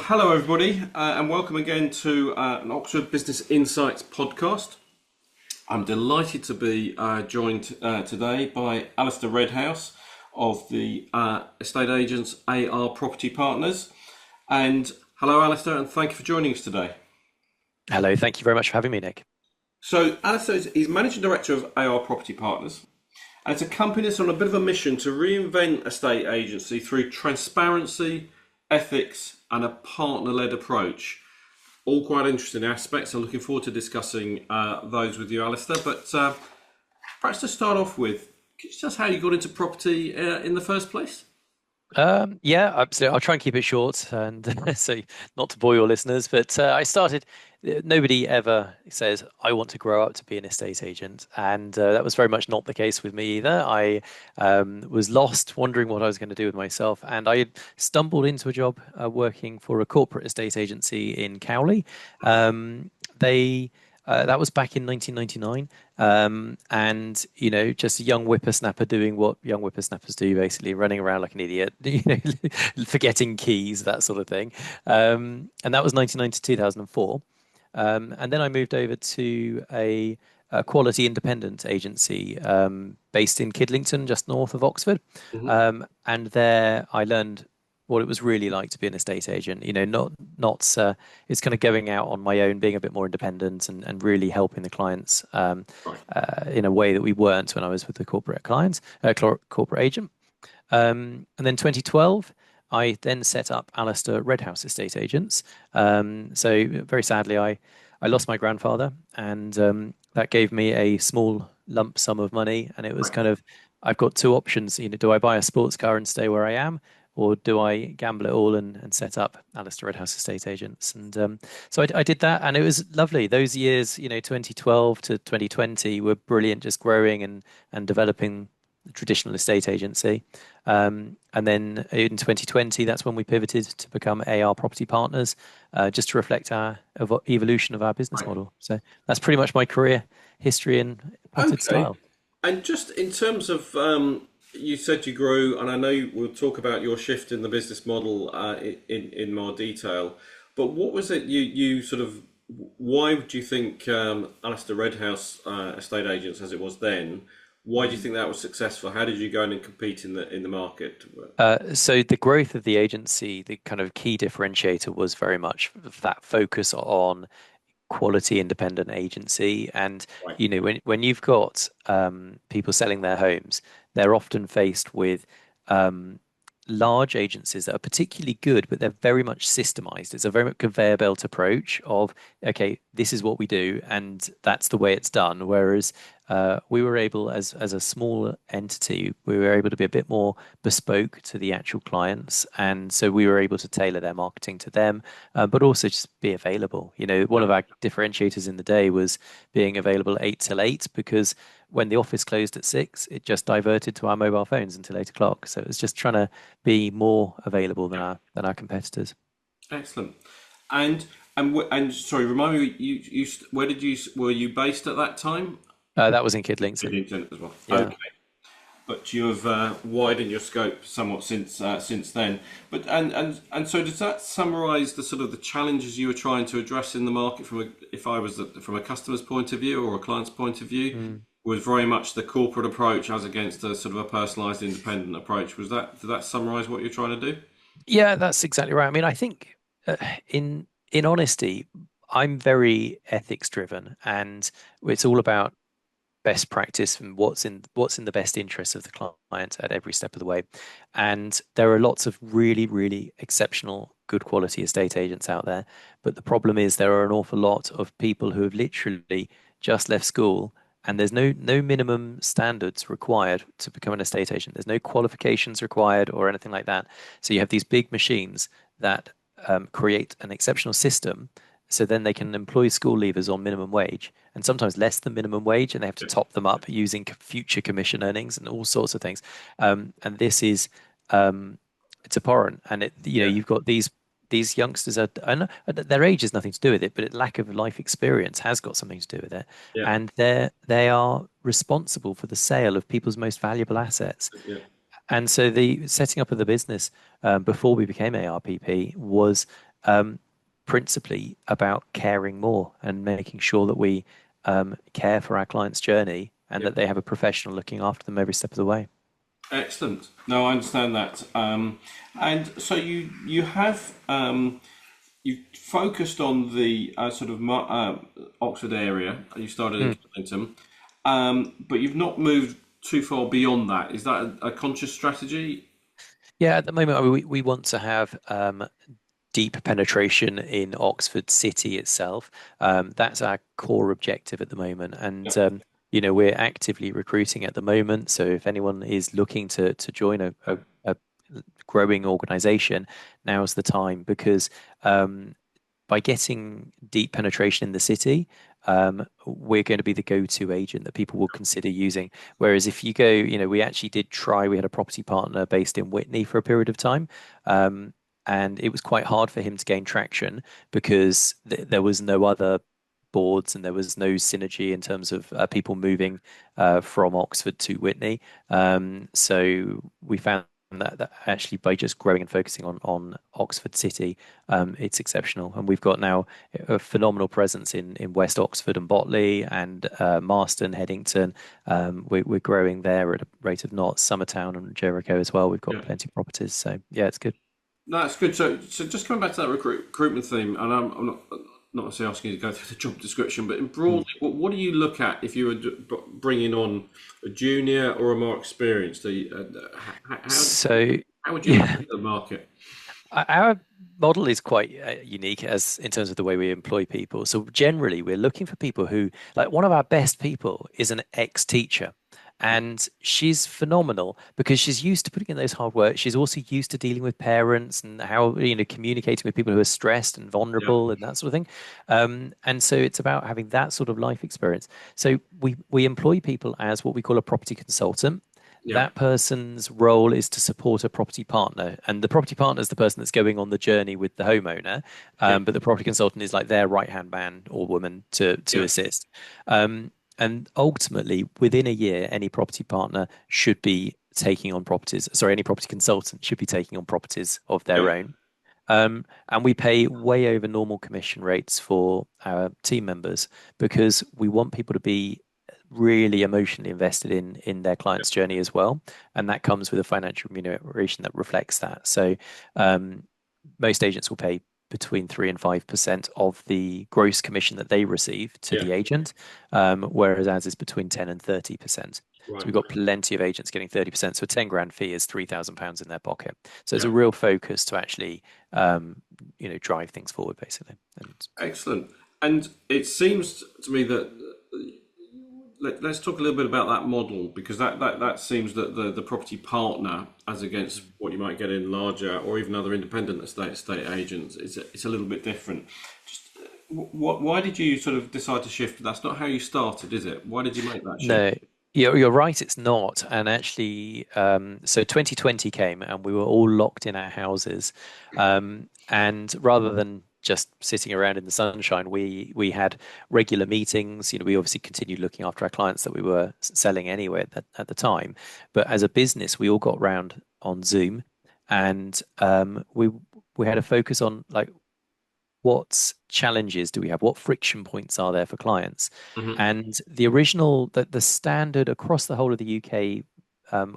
Hello, everybody, and welcome again to an Oxford Business Insights podcast. I'm delighted to be joined today by Alistair Redhouse of the estate agents AR Property Partners. And hello, Alistair, and thank you for joining us today. Hello, thank you very much for having me, Nick. So, Alistair is Managing Director of AR Property Partners, and it's a company that's on a bit of a mission to reinvent estate agency through transparency, ethics, and a partner-led approach. All quite interesting aspects. I'm looking forward to discussing those with you, Alistair. But perhaps to start off with, can you tell us how you got into property in the first place? Yeah, absolutely. I'll try and keep it short and so not to bore your listeners, but I started, nobody ever says, I want to grow up to be an estate agent. And that was very much not the case with me either. I was lost, wondering what I was going to do with myself. And I stumbled into a job working for a corporate estate agency in Cowley. They That was back in 1999. And, just a young whippersnapper doing what young whippersnappers do, basically running around like an idiot, forgetting keys, that sort of thing. And that was 1990 to 2004. And then I moved over to a quality independent agency based in Kidlington, just north of Oxford. Mhm. And there I learned what it was really like to be an estate agent. Not it's kind of going out on my own, being a bit more independent and really helping the clients Right. in a way that we weren't when I was with the corporate clients, corporate agent. And then 2012, I then set up Alistair Redhouse Estate Agents. So very sadly, I lost my grandfather, and that gave me a small lump sum of money. And it was Right. kind of, I've got two options. Do I buy a sports car and stay where I am, or do I gamble it all and set up Alistair Redhouse Estate Agents? And so I did that, and it was lovely. Those years, 2012 to 2020 were brilliant, just growing and developing the traditional estate agency. And then in 2020, that's when we pivoted to become AR Property Partners, just to reflect our evolution of our business Right. model. So that's pretty much my career history in potted Okay. style. And just in terms of, you said you grew, and I know we'll talk about your shift in the business model in more detail. But what was it you sort of? Why do you think Alistair Redhouse estate agents, as it was then? Why do you think that was successful? How did you go in and compete in the market? So the growth of the agency, the kind of key differentiator was very much that focus on quality independent agency. And Right. when you've got people selling their homes, they're often faced with um, large agencies that are particularly good, but they're very much systemized. It's a very much conveyor belt approach of, okay, this is what we do, and that's the way it's done. Whereas we were able, as a small entity, we were able to be a bit more bespoke to the actual clients, and so we were able to tailor their marketing to them, but also just be available. One of our differentiators in the day was being available 8 till 8, because when the office closed at 6, it just diverted to our mobile phones until 8 o'clock. So it was just trying to be more available than Yeah. our competitors. Excellent. And and sorry, remind me, where did you were you based at that time? That was in Kidlington. Billington as well. Yeah. Okay, but you have widened your scope somewhat since then. But and so does that summarise the sort of the challenges you were trying to address in the market from if I was from a customer's point of view or a client's point of view? Mm. Was very much the corporate approach as against a sort of a personalised independent approach. Did that summarise what you're trying to do? Yeah, that's exactly right. I mean, I think uh, in honesty, I'm very ethics driven, and it's all about best practice and what's in the best interest of the client at every step of the way. And there are lots of really, really exceptional, good quality estate agents out there. But the problem is there are an awful lot of people who have literally just left school, and there's no minimum standards required to become an estate agent. There's no qualifications required or anything like that. So you have these big machines that create an exceptional system, so then they can employ school leavers on minimum wage, and sometimes less than minimum wage, and they have to top them up using future commission earnings and all sorts of things. And this is it's abhorrent. And Yeah, you've got these youngsters are, and their age has nothing to do with it, but lack of life experience has got something to do with it. yeah, And they are responsible for the sale of people's most valuable assets. yeah. And so the setting up of the business before we became ARPP was um, principally about caring more and making sure that we care for our client's journey and Yeah. that they have a professional looking after them every step of the way. Excellent. No, I understand that. And so you have you've focused on the sort of Oxford area. You started in Mm. Killington, but you've not moved too far beyond that. Is that a conscious strategy? Yeah, at the moment, I mean, we want to have deep penetration in Oxford City itself. That's our core objective at the moment, Yeah. and we're actively recruiting at the moment. So if anyone is looking to join a growing organization, now's the time because by getting deep penetration in the city, we're going to be the go-to agent that people will consider using. Whereas if you go, we actually did try, we had a property partner based in Whitney for a period of time. And it was quite hard for him to gain traction because there was no other boards and there was no synergy in terms of people moving from Oxford to Whitney. So we found that actually by just growing and focusing on Oxford City, it's exceptional. And we've got now a phenomenal presence in West Oxford and Botley and Marston, Headington. We're growing there at a rate of knots. Summertown and Jericho as well. We've got Yeah. plenty of properties. So yeah, it's good. No, that's good. So just coming back to that recruitment theme, and I'm not necessarily asking you to go through the job description, but in broadly, Mm. what do you look at if you were bringing on a junior or a more experienced? So How would you look yeah, at the market? our model is quite unique as in terms of the way we employ people. So generally, we're looking for people who, like one of our best people is an ex-teacher. And she's phenomenal because she's used to putting in those hard work. She's also used to dealing with parents and how, communicating with people who are stressed and Yeah, vulnerable and that sort of thing. And so it's about having that sort of life experience. So we employ people as what we call a property consultant. yeah, That person's role is to support a property partner, and the property partner is the person that's going on the journey with the homeowner. yeah, But the property consultant is like their right-hand man or woman to yeah, assist. And ultimately, within a year, any property partner should be taking on properties. Sorry, any property consultant should be taking on properties of their yeah, own. And we pay way over normal commission rates for our team members because we want people to be really emotionally invested in their yeah, client's journey as well, and that comes with a financial remuneration that reflects that. So um, most agents will pay between 3 and 5% of the gross commission that they receive to yeah. the agent, whereas ours is between 10 and 30%. So Right. we've got plenty of agents getting 30%. So a 10 grand fee is £3,000 in their pocket. So it's Yeah. a real focus to actually, drive things forward, basically. And Excellent. And it seems to me that let's talk a little bit about that model because that seems that the property partner, as against what you might get in larger or even other independent estate agents, it's a little bit different. Just why did you sort of decide to shift? That's not how you started, is it? Why did you make that shift? no, you're right, it's not. And actually, so 2020 came and we were all locked in our houses. And rather than just sitting around in the sunshine, we had regular meetings. We obviously continued looking after our clients that we were selling anyway at the time. But as a business, we all got round on Zoom and we had a focus on like what challenges do we have? What friction points are there for clients? Hmm. And the standard across the whole of the UK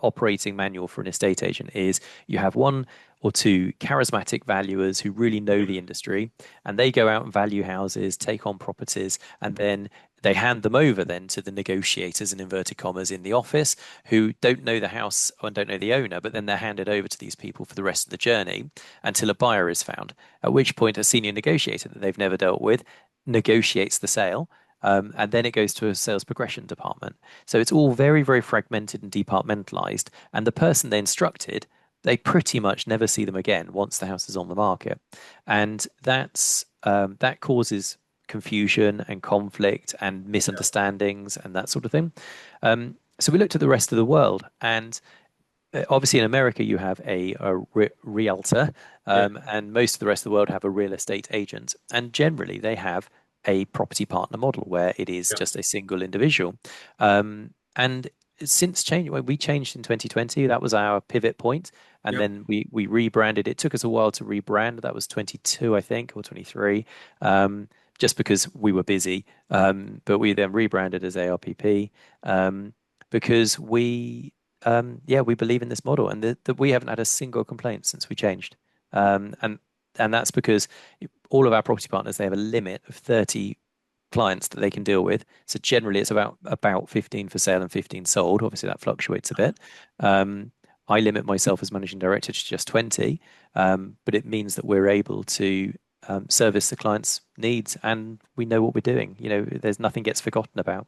operating manual for an estate agent is you have one or two charismatic valuers who really know Yeah, the industry, and they go out and value houses, take on properties, and then they hand them over then to the negotiators in inverted commas in the office who don't know the house and don't know the owner, but then they're handed over to these people for the rest of the journey until a buyer is found, at which point a senior negotiator that they've never dealt with negotiates the sale. And then it goes to a sales progression department. So it's all very, very fragmented and departmentalized. And the person they instructed, they pretty much never see them again once the house is on the market. And that causes confusion and conflict and misunderstandings and that sort of thing. So we looked at the rest of the world, and obviously in America you have a realtor, yeah, and most of the rest of the world have a real estate agent, and generally they have a property partner model where it is yeah, just a single individual. And since change, when we changed in 2020, that was our pivot point. and Yep. then we rebranded. It took us a while to rebrand. That was 22, I think, or 23, um, just because we were busy. But we then rebranded as ARPP, because yeah, we believe in this model, and that we haven't had a single complaint since we changed. Um, and and that's because all of our property partners, they have a limit of 30 clients that they can deal with. So generally, it's about 15 for sale and 15 sold. Obviously, that fluctuates a bit. Um, I limit myself as managing director to just 20, but it means that we're able to service the client's needs, and we know what we're doing. There's nothing gets forgotten about,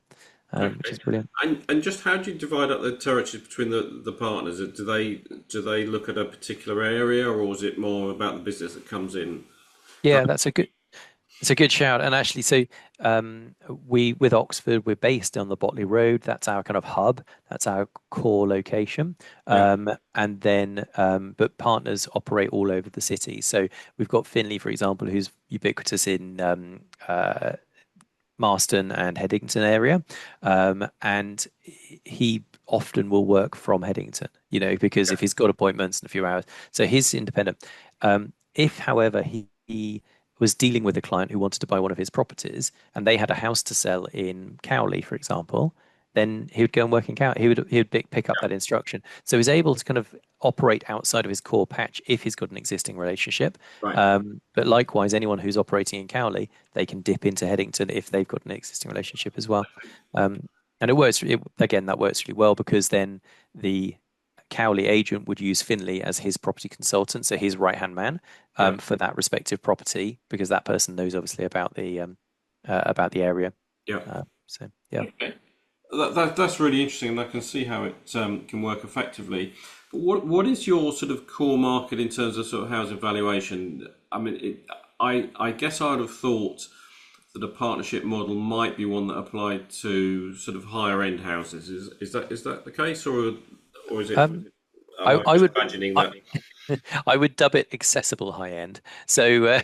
which Okay. is brilliant. And just how do you divide up the territories between the partners? Do they look at a particular area, or is it more about the business that comes in? Yeah, it's a good shout. And actually, so we with Oxford, we're based on the Botley Road. That's our kind of hub. That's our core location. Yeah. And then, but partners operate all over the city. So we've got Finley, for example, who's ubiquitous in Marston and Headington area, and he often will work from Headington, because if he's got appointments in a few hours, so he's independent. If, however, he was dealing with a client who wanted to buy one of his properties and they had a house to sell in Cowley, for example, then he would go and work in Cowley. He would pick up that instruction. So he's able to kind of operate outside of his core patch if he's got an existing relationship. Right. But likewise, anyone who's operating in Cowley, they can dip into Headington if they've got an existing relationship as well. And it works, again, that works really well because then the Cowley agent would use Finley as his property consultant, so his right-hand man, Yeah. for that respective property, because that person knows obviously about the area. Yeah. So yeah. Okay. That's really interesting, and I can see how it can work effectively. But what is your sort of core market in terms of sort of housing valuation? I mean, I guess I would have thought that a partnership model might be one that applied to sort of higher end houses. Is that the case, or is it? Um, Am I, I I just would imagining I, that? I would dub it accessible high end. So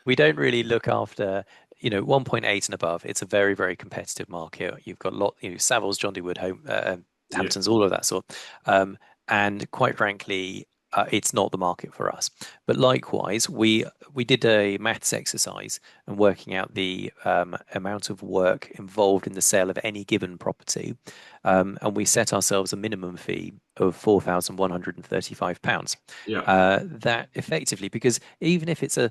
we don't really look after 1.8 and above. It's a very, very competitive market. You've got Savills, John D. Wood, Yeah. Hamptons, all of that sort. Um, and quite frankly, it's not the market for us. But likewise, we did a maths exercise and working out the amount of work involved in the sale of any given property, and we set ourselves a minimum fee of £4,135. Yeah. That effectively, because even if it's a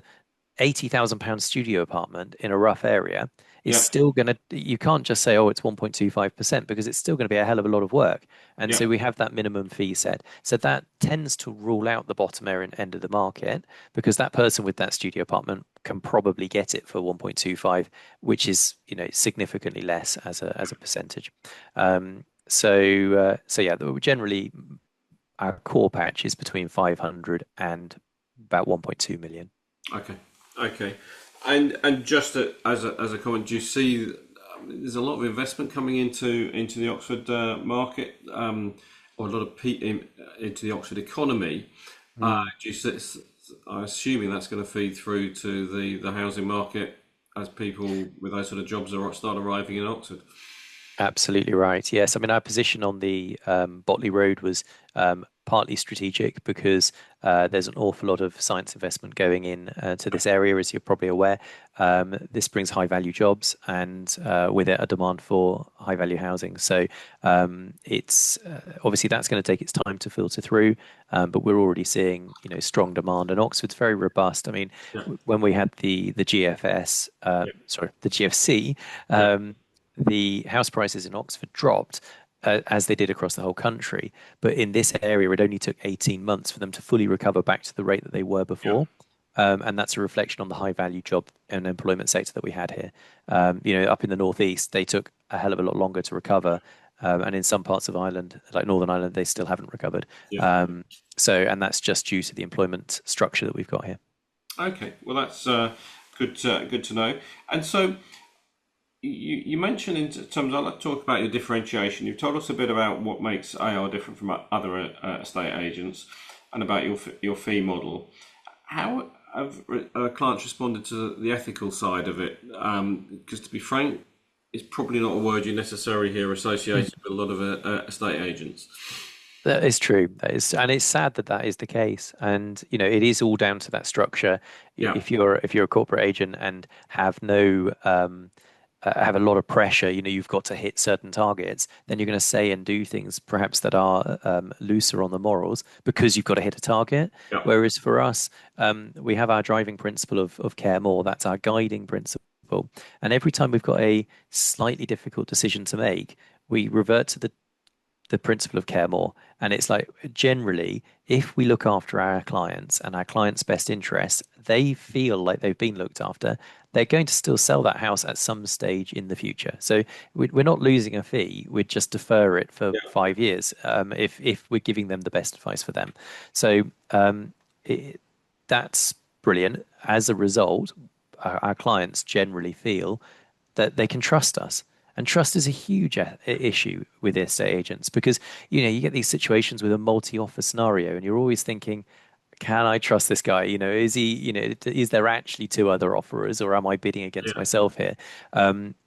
£80,000 studio apartment in a rough area, is Yeah. still going to, you can't just say, oh, it's 1.25%, because it's still going to be a hell of a lot of work. And Yeah. so we have that minimum fee set. So that tends to rule out the bottom end of the market, because that person with that studio apartment can probably get it for 1.25, which is, significantly less as a percentage. So yeah, generally our core patch is between 500 and about 1.2 million. Okay. Okay. And just as a comment, do you see there's a lot of investment coming into the Oxford market, or a lot of into the Oxford economy? Do you see, I'm assuming that's going to feed through to the housing market as people with those sort of jobs start arriving in Oxford. Absolutely right. Yes. I mean, our position on the Botley Road was partly strategic because there's an awful lot of science investment going in to this area, as you're probably aware. This brings high value jobs and with it a demand for high value housing. So it's obviously that's going to take its time to filter through, but we're already seeing strong demand, and Oxford's very robust. I mean, Yeah. when we had the GFS, Yeah. sorry, the GFC. Yeah. The house prices in Oxford dropped as they did across the whole country. But in this area, it only took 18 months for them to fully recover back to the rate that they were Yeah. before. And that's a reflection on the high value job and employment sector that we had here. Up in the northeast, they took a hell of a lot longer to recover. And in some parts of Ireland, like Northern Ireland, they still haven't recovered. Yeah. And that's just due to the employment structure that we've got here. Okay. Well, that's good to know. And so. You mentioned in terms, I'd like to talk about your differentiation. You've told us a bit about what makes AR different from other estate agents and about your fee model. How have clients responded to the ethical side of it? Because to be frank, it's probably not a word you necessarily hear associated with a lot of estate agents. That is true. That is, and it's sad that that is the case. And it is all down to that structure. Yeah, If you're a corporate agent and have no have a lot of pressure, you've got to hit certain targets, then you're going to say and do things perhaps that are looser on the morals because you've got to hit a target. yeah, Whereas for us, we have our driving principle of care more. That's our guiding principle. And every time we've got a slightly difficult decision to make, we revert to the principle of care more. And it's like generally, if we look after our clients and our clients' best interests, they feel like they've been looked after. They're going to still sell that house at some stage in the future. So we're not losing a fee. We'd just defer it for yeah, 5 years if we're giving them the best advice for them. So it, that's brilliant. As a result, our clients generally feel that they can trust us. And trust is a huge issue with estate agents because you get these situations with a multi-offer scenario, and you're always thinking, can I trust this guy? Is he, is there actually two other offerers, or am I bidding against yeah, myself here?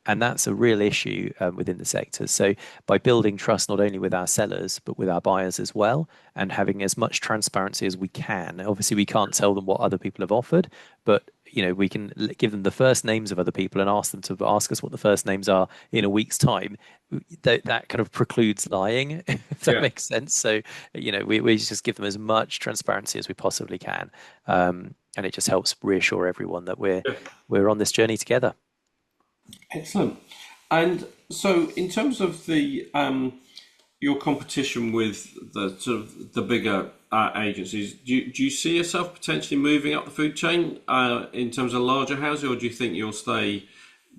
And that's a real issue within the sector. So by building trust not only with our sellers but with our buyers as well, and having as much transparency as we can. Obviously, we can't tell them what other people have offered, but we can give them the first names of other people and ask them to ask us what the first names are in a week's time. That kind of precludes lying, if that yeah. makes sense. So we just give them as much transparency as we possibly can, and it just helps reassure everyone that Yeah. we're on this journey together. Excellent. And so, in terms of the your competition with the sort of the bigger agencies, do you see yourself potentially moving up the food chain in terms of larger houses, or do you think you'll stay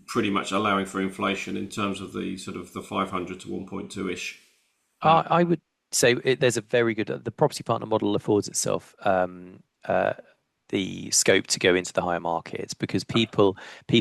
pretty much allowing for inflation in terms of the sort of the 500 to 1.2 ish? I would say there's a very good the property partner model affords itself the scope to go into the higher markets because people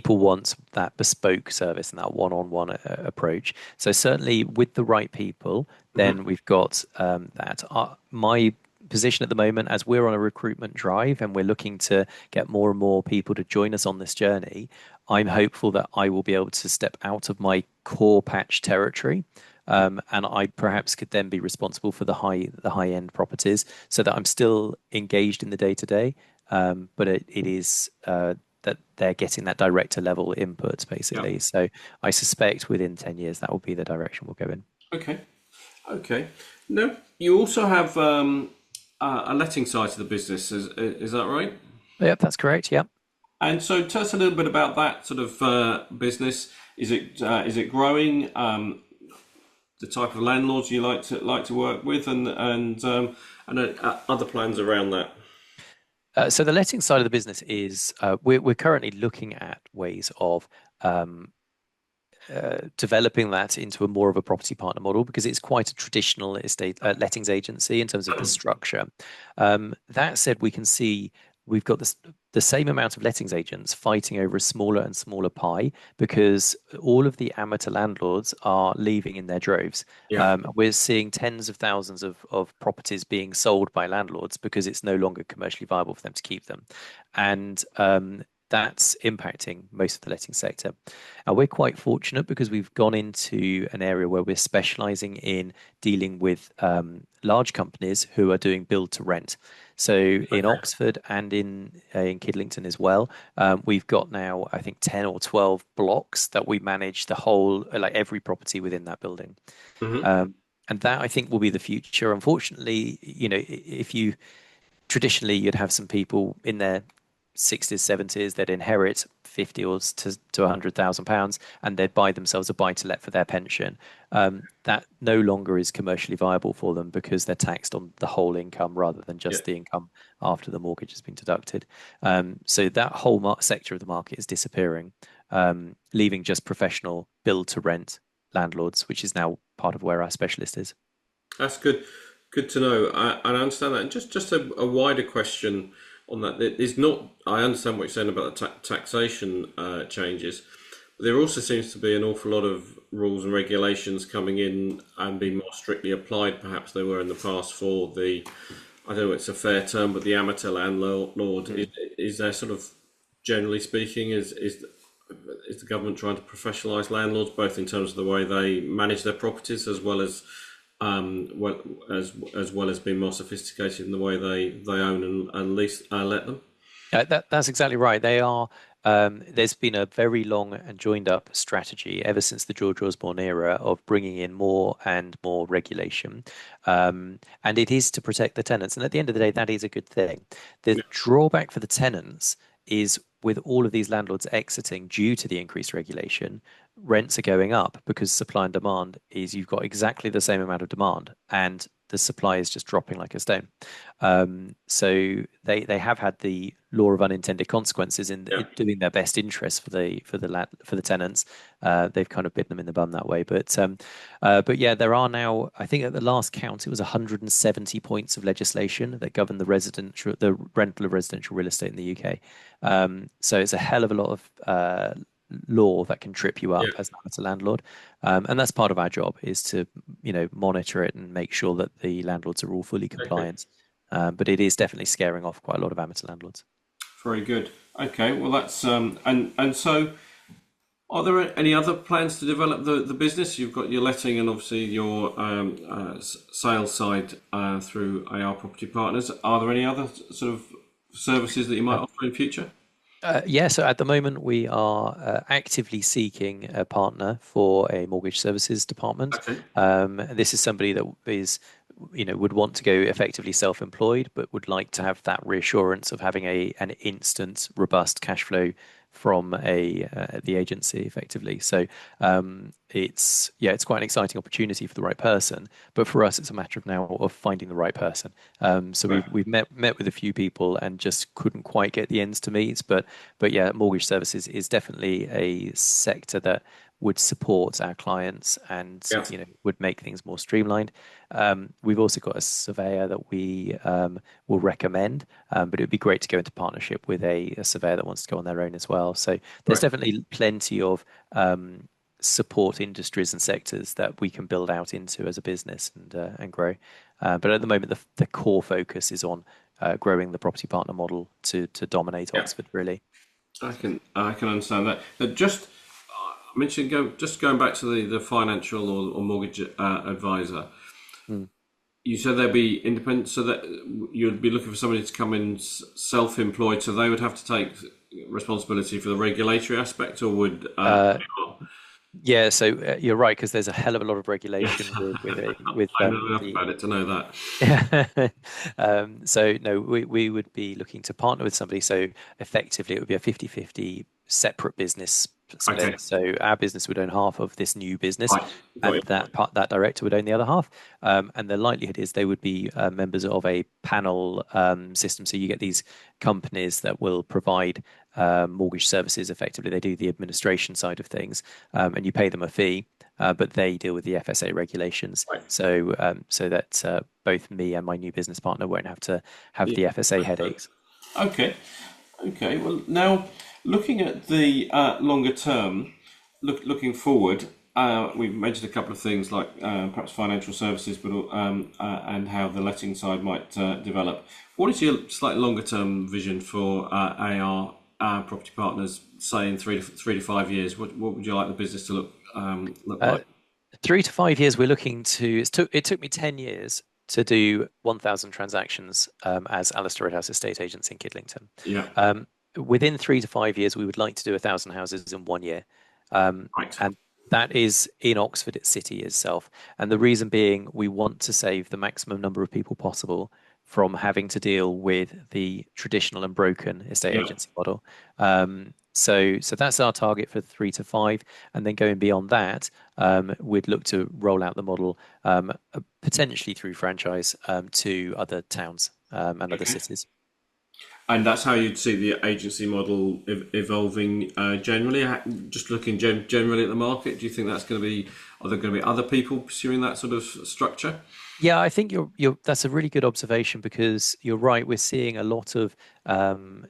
want that bespoke service and that one-on-one approach. So certainly with the right people, Hmm. then we've got that. My position at the moment, as we're on a recruitment drive and we're looking to get more and more people to join us on this journey, I'm hopeful that I will be able to step out of my core patch territory. And I perhaps could then be responsible for the high end properties, so that I'm still engaged in the day to day, but it is that they're getting that director level input Yeah. basically. So I suspect within 10 years that will be the direction we'll go in. Okay. Okay. No, you also have a letting side to the business. Is that right? Yep, that's correct. Yep. And so, tell us a little bit about that sort of business. Is it growing? The type of landlords you like to work with, and other plans around that. So the letting side of the business is we're currently looking at ways of um, developing that into a more of a property partner model because it's quite a traditional estate lettings agency in terms of the structure. That said, we can see we've got the same amount of lettings agents fighting over a smaller and smaller pie because all of the amateur landlords are leaving in their droves. Yeah. We're seeing tens of thousands of properties being sold by landlords because it's no longer commercially viable for them to keep them. And that's impacting most of the letting sector. And we're quite fortunate because we've gone into an area where we're specializing in dealing with large companies who are doing build to rent. So in Okay. Oxford and in Kidlington as well, we've got now I think 10 or 12 blocks that we manage the whole like every property within that building. Hmm. Um, and that I think will be the future. Unfortunately, if you traditionally you'd have some people in their 60s, 70s, they'd inherit 50 or to £100,000 and they'd buy themselves a buy to let for their pension. That no longer is commercially viable for them because they're taxed on the whole income rather than Yeah. just the income after the mortgage has been deducted. So that whole sector of the market is disappearing, leaving just professional build to rent landlords, which is now part of where our specialist is. That's good. Good to know. And I understand that. And just a wider question on that. It is not. I understand what you're saying about the taxation changes. But there also seems to be an awful lot of rules and regulations coming in and being more strictly applied. Perhaps they were in the past for the. I don't know. If it's a fair term, but the amateur landlord is there sort of generally speaking is the government trying to professionalise landlords both in terms of the way they manage their properties as well as well, as well as being more sophisticated in the way they own and lease let them. That's exactly right. They are. There's been a very long and joined up strategy ever since the George Osborne era of bringing in more and more regulation, and it is to protect the tenants. And at the end of the day, that is a good thing. The Yeah, drawback for the tenants is with all of these landlords exiting due to the increased regulation, rents are going up because supply and demand is you've got exactly the same amount of demand and the supply is just dropping like a stone. So they have had the law of unintended consequences yeah, in doing their best interest for the tenants. They've kind of bitten them in the bum that way. But yeah, there are now, I think at the last count, it was 170 points of legislation that govern the rental of residential real estate in the UK. So it's a hell of a lot of law that can trip you yeah. up as a landlord. And that's part of our job is to, monitor it and make sure that the landlords are all fully Okay, compliant. But it is definitely scaring off quite a lot of amateur landlords. very good. Okay, well that's and so. Are there any other plans to develop the business? You've got your letting and obviously your sales side through AR Property Partners. Are there any other sort of services that you might offer in future? Yeah, so at the moment we are actively seeking a partner for a mortgage services department. Okay, This is somebody that would want to go effectively self-employed, but would like to have that reassurance of having an instant, robust cash flow from the agency effectively. So it's quite an exciting opportunity for the right person. But for us, it's a matter of now of finding the right person. So right. we've met with a few people and just couldn't quite get the ends to meet. But yeah, mortgage services is definitely a sector that would support our clients and Yeah, would make things more streamlined. We've also got a surveyor that we will recommend, but it would be great to go into partnership with a surveyor that wants to go on their own as well. So there's right. definitely plenty of support industries and sectors that we can build out into as a business and grow. But at the moment, the core focus is on growing the property partner model to dominate Yeah, Oxford, really. I can understand that. But just I mentioned just going back to the financial or mortgage advisor. Mm. You said they'd be independent, so that you'd be looking for somebody to come in self-employed, so they would have to take responsibility for the regulatory aspect, or would Uh, yeah, so you're right because there's a hell of a lot of yes, regulation with I know enough the about it to know that. So no, we would be looking to partner with somebody. So effectively, it would be a 50-50 separate business Okay, split. So our business would own half of this new business, right, got and you. that director would own the other half. And the likelihood is they would be members of a panel system. So you get these companies that will provide mortgage services. Effectively, they do the administration side of things, and you pay them a fee. But they deal with the FSA regulations, Right, so that both me and my new business partner won't have to have yeah. the FSA headaches. Okay, okay. Well, now looking at the longer term, looking forward, we've mentioned a couple of things like perhaps financial services, but and how the letting side might develop. What is your slightly longer term vision for AR property partners? Say in 3 to 5 years, what would you like the business to look Uh, like? 3 to 5 years, we're looking to. It took me 10 years to do 1,000 transactions as Alistair Redhouse estate agents in Kidlington. Yeah, Um, Within 3 to 5 years, we would like to do 1,000 houses in 1 year, right. and that is in Oxford City itself. And the reason being, we want to save the maximum number of people possible from having to deal with the traditional and broken estate Yeah. agency model. So that's our target for 3 to 5, and then going beyond that, we'd look to roll out the model potentially through franchise to other towns and other Okay. cities. And that's how you'd see the agency model evolving generally. Just looking generally at the market, do you think are there going to be other people pursuing that sort of structure? Yeah, I think you're that's a really good observation because you're right. We're seeing a lot of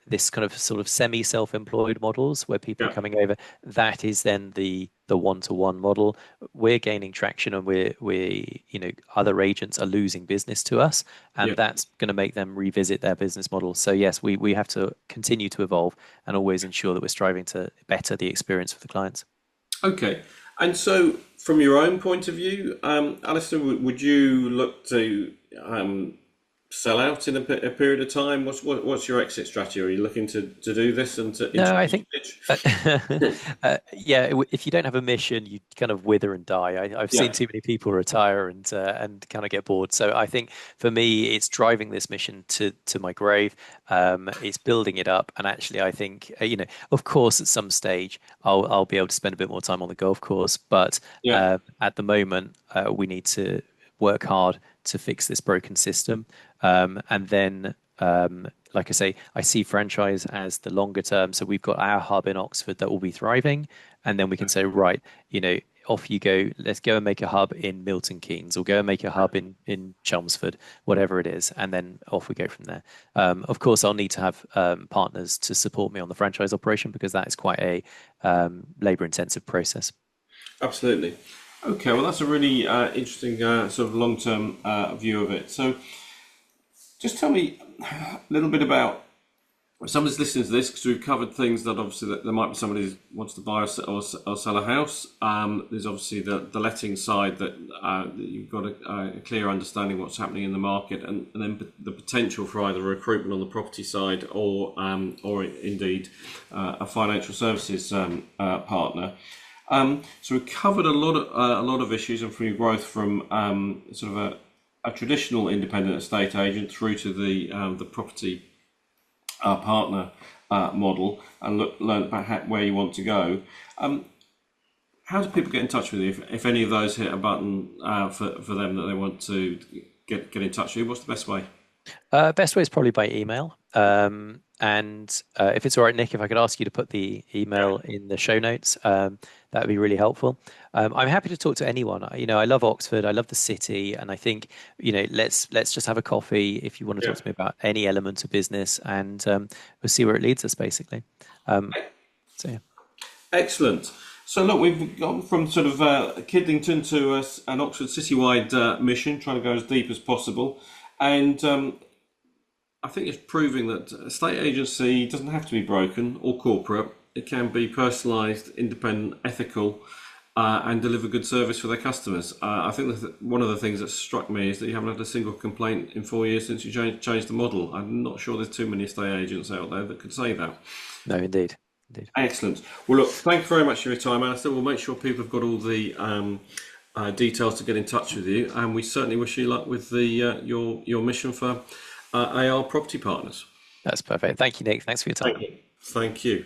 this kind of sort of semi self-employed models where people are Yeah, coming over. That is then the one-to-one model. We're gaining traction, and other agents are losing business to us, yeah. and that's going to make them revisit their business model. So yes, we have to continue to evolve and always ensure that we're striving to better the experience for the clients. Okay. And so, from your own point of view, Alistair, would you look to sell out in a period of time? What's your exit strategy? Are you looking to do this and to No, I introduce think, a pitch? uh, yeah, if you don't have a mission, you kind of wither and die. I've seen Yeah, too many people retire and kind of get bored. So I think for me, it's driving this mission to my grave. It's building it up, and actually, I think of course, at some stage, I'll be able to spend a bit more time on the golf course. But yeah, at the moment, we need to work hard to fix this broken system, and then. Like I say, I see franchise as the longer term. So we've got our hub in Oxford that will be thriving, and then we can say, right, off you go. Let's go and make a hub in Milton Keynes, or go and make a hub in Chelmsford, whatever it is, and then off we go from there. Of course, I'll need to have partners to support me on the franchise operation because that is quite a labor-intensive process. absolutely. Okay, well, that's a really interesting sort of long-term view of it. So, just tell me a little bit about if someone's listening to this, because we've covered things that obviously that there might be somebody who wants to buy or sell a house. There's obviously the letting side that you've got a clear understanding what's happening in the market, and then the potential for either recruitment on the property side or indeed a financial services partner. So we've covered a lot of issues, and from your growth from sort of a traditional independent estate agent through to the property partner model, and learn about where you want to go. How do people get in touch with you if any of those hit a button for them that they want to get in touch with you? What's the best way? Best way is probably by email. And if it's all right, Nick, if I could ask you to put the Yeah, email in the show notes, that would be really helpful. I'm happy to talk to anyone. I love Oxford, I love the city, and I think, let's just have a coffee if you want to yeah. talk to me about any element of business, and we'll see where it leads us, basically. Um, so yeah. Excellent. So look, we've gone from sort of Kidlington to an Oxford citywide mission, trying to go as deep as possible, and I think it's proving that estate agency doesn't have to be broken or corporate. It can be personalised, independent, ethical, and deliver good service for their customers. I think that one of the things that struck me is that you haven't had a single complaint in 4 years since you changed the model. I'm not sure there's too many estate agents out there that could say that. No, indeed. Indeed. Excellent. Well, look, thank you very much for your time, Alistair. We'll make sure people have got all the details to get in touch with you, and we certainly wish you luck with your mission for AR Property Partners. That's perfect. Thank you, Nick. Thanks for your time. Thank you. Thank you.